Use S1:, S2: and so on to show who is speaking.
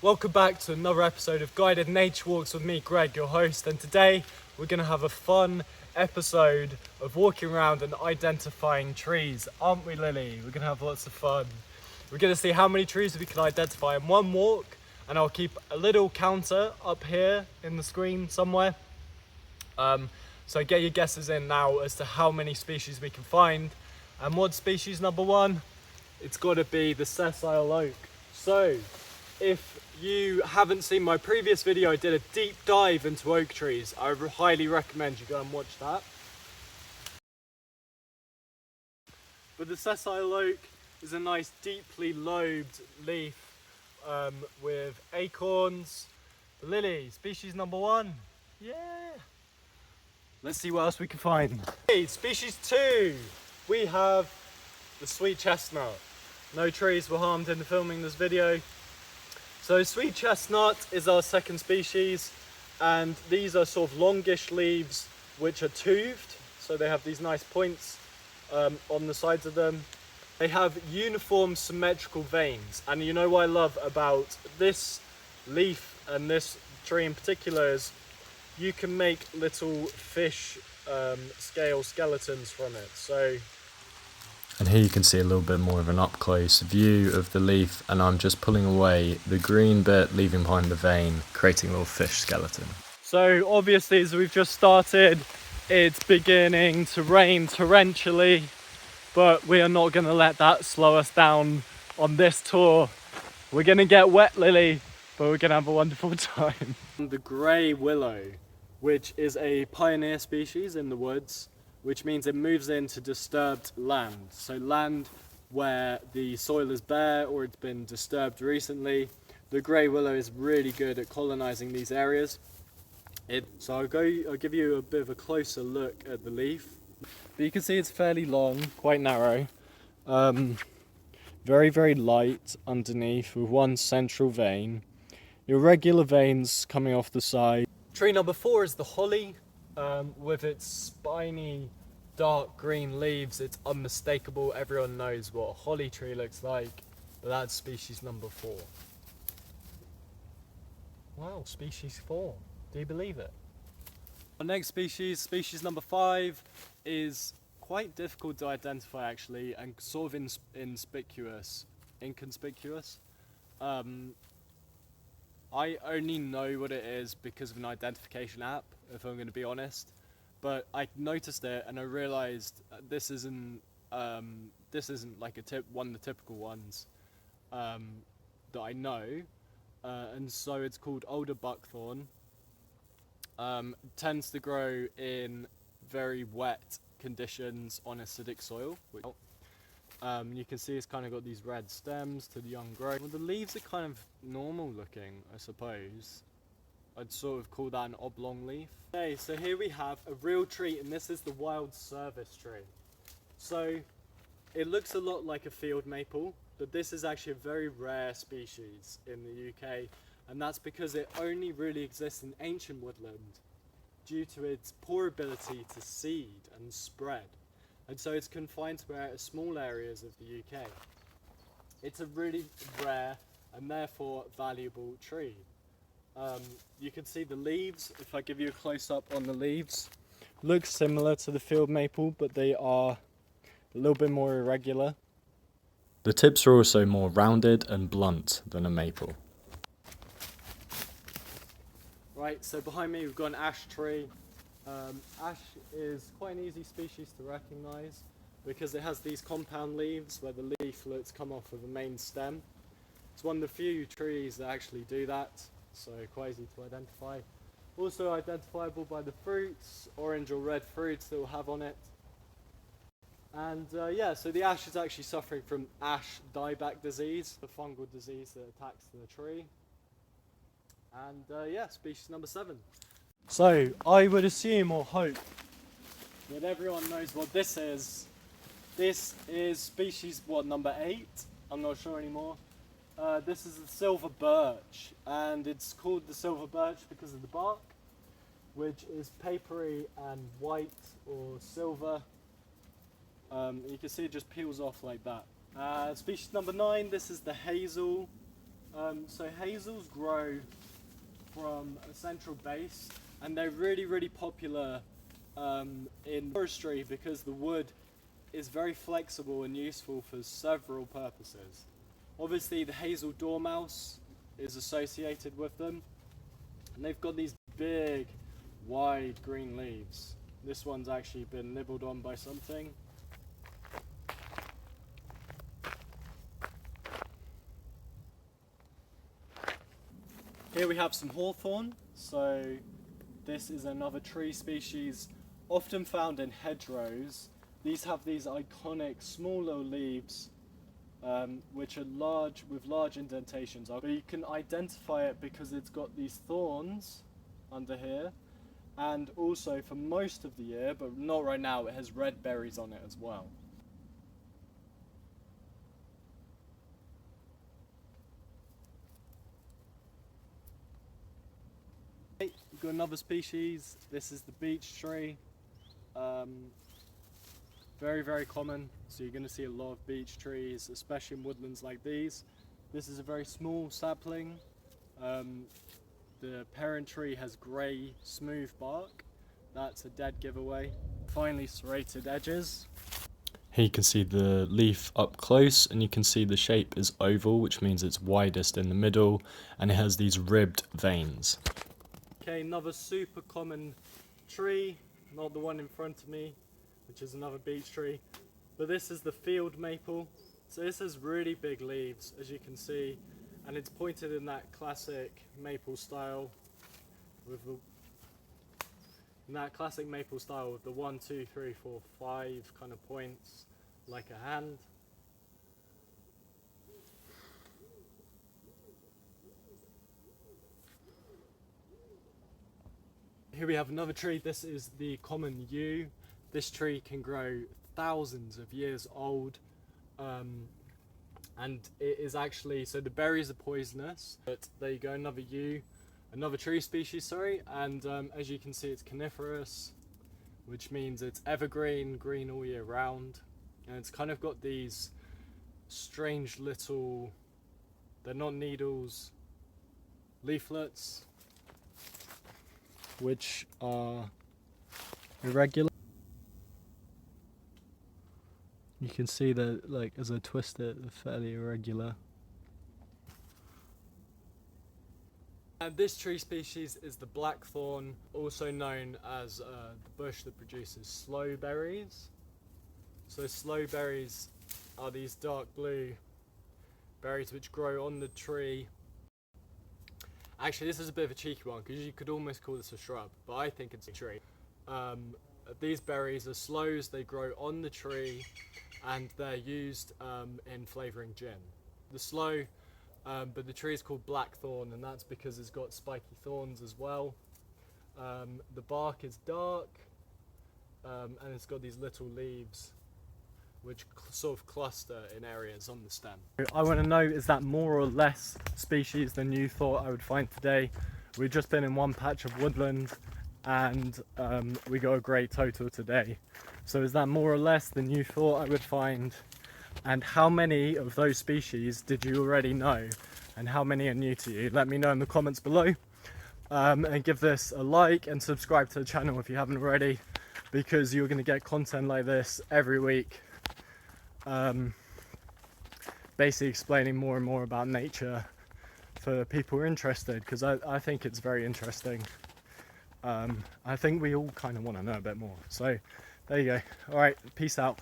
S1: Welcome back to another episode of Guided Nature Walks with me, Greg, your host, and today we're going to have a fun episode of walking around and identifying trees, aren't we, Lily? We're going to have lots of fun. We're going to see how many trees we can identify in one walk, and I'll keep a little counter up here in the screen somewhere. So get your guesses in now as to how many species we can find. And what's species number one? It's got to be the sessile oak. So, if you haven't seen my previous video, I did a deep dive into oak trees. I highly recommend you go and watch that. But the sessile oak is a nice deeply lobed leaf with acorns. Lily, species number one. Yeah. Let's see what else we can find. Hey, species two, we have the sweet chestnut. No trees were harmed in the filming this video. So sweet chestnut is our second species, and these are sort of longish leaves which are toothed, so they have these nice points on the sides of them. They have uniform symmetrical veins, and you know what I love about this leaf and this tree in particular is you can make little fish scale skeletons from it.
S2: And here you can see a little bit more of an up-close view of the leaf, and I'm just pulling away the green bit, leaving behind the vein, creating a little fish skeleton.
S1: So obviously, as we've just started, it's beginning to rain torrentially, but we are not going to let that slow us down on this tour. We're going to get wet, Lily, but we're going to have a wonderful time. The grey willow, which is a pioneer species in the woods, which means it moves into disturbed land. So land where the soil is bare or it's been disturbed recently. The grey willow is really good at colonising these areas. So I'll give you a bit of a closer look at the leaf. But you can see it's fairly long, quite narrow. Very, very light underneath with one central vein. Irregular veins coming off the side. Tree number four is the holly. With its spiny dark green leaves, it's unmistakable. Everyone knows what a holly tree looks like, but that's species number four. Wow, species four. Do you believe it? Our next species number five, is quite difficult to identify actually, and sort of inconspicuous. I only know what it is because of an identification app, if I'm going to be honest. But I noticed it and I realised this isn't like one of the typical ones that I know, and so it's called alder buckthorn. Tends to grow in very wet conditions on acidic soil. You can see it's kind of got these red stems to the young growth. Well, the leaves are kind of normal looking, I suppose. I'd sort of call that an oblong leaf. Okay, so here we have a real tree, and this is the wild service tree. So it looks a lot like a field maple, but this is actually a very rare species in the UK, and that's because it only really exists in ancient woodland due to its poor ability to seed and spread. And so it's confined to small areas of the UK. It's a really rare and therefore valuable tree. You can see the leaves, if I give you a close-up on the leaves, looks similar to the field maple, but they are a little bit more irregular.
S2: The tips are also more rounded and blunt than a maple.
S1: Right, so behind me we've got an ash tree. Ash is quite an easy species to recognise because it has these compound leaves where the leaflets come off of the main stem. It's one of the few trees that actually do that, so quite easy to identify. Also identifiable by the fruits, orange or red fruits that will have on it. And yeah, so the ash is actually suffering from ash dieback disease, the fungal disease that attacks the tree. And yeah, species number 7. So I would assume or hope that everyone knows what this is. This is species, number 8? I'm not sure anymore. This is the silver birch, and it's called the silver birch because of the bark, which is papery and white or silver. You can see it just peels off like that. Species number 9, this is the hazel. So hazels grow from a central base, and they're really popular in forestry because the wood is very flexible and useful for several purposes. Obviously the hazel dormouse is associated with them, and they've got these big wide green leaves. This one's actually been nibbled on by something. Here we have some hawthorn. So this is another tree species often found in hedgerows. These have these iconic small little leaves which are large, with large indentations. But you can identify it because it's got these thorns under here, and also for most of the year, but not right now, it has red berries on it as well. We've got another species. This is the beech tree. Very common, so you're going to see a lot of beech trees, especially in woodlands like these. This is a very small sapling. The parent tree has grey, smooth bark. That's a dead giveaway. Finely serrated edges.
S2: Here you can see the leaf up close, and you can see the shape is oval, which means it's widest in the middle, and it has these ribbed veins.
S1: Okay, another super common tree, not the one in front of me, which is another beech tree, but this is the field maple. So this has really big leaves, as you can see, and it's pointed in that classic maple style with the with the 1, 2, 3, 4, 5 kind of points, like a hand. Here we have another tree. This is the common yew. This tree can grow thousands of years old, and it is actually, so the berries are poisonous, but there you go, another yew, another tree species, sorry, and as you can see it's coniferous, which means it's evergreen, green all year round, and it's kind of got these strange little, they're not needles, leaflets, which are irregular. You can see that, like, as I twist it, they're fairly irregular. And this tree species is the blackthorn, also known as the bush that produces sloe berries. So sloe berries are these dark blue berries which grow on the tree. Actually, this is a bit of a cheeky one because you could almost call this a shrub, but I think it's a tree. These berries are sloes, they grow on the tree, and they're used in flavouring gin. The sloe, but the tree is called blackthorn, and that's because it's got spiky thorns as well. The bark is dark, and it's got these little leaves which sort of cluster in areas on the stem. I want to know, is that more or less species than you thought I would find today? We've just been in one patch of woodland, and we got a great total today. So is that more or less than you thought I would find? And how many of those species did you already know? And how many are new to you? Let me know in the comments below. And give this a like and subscribe to the channel if you haven't already, because you're going to get content like this every week. Basically explaining more and more about nature for people who are interested, because I think it's very interesting. I think we all kind of want to know a bit more. So there you go. All right, peace out.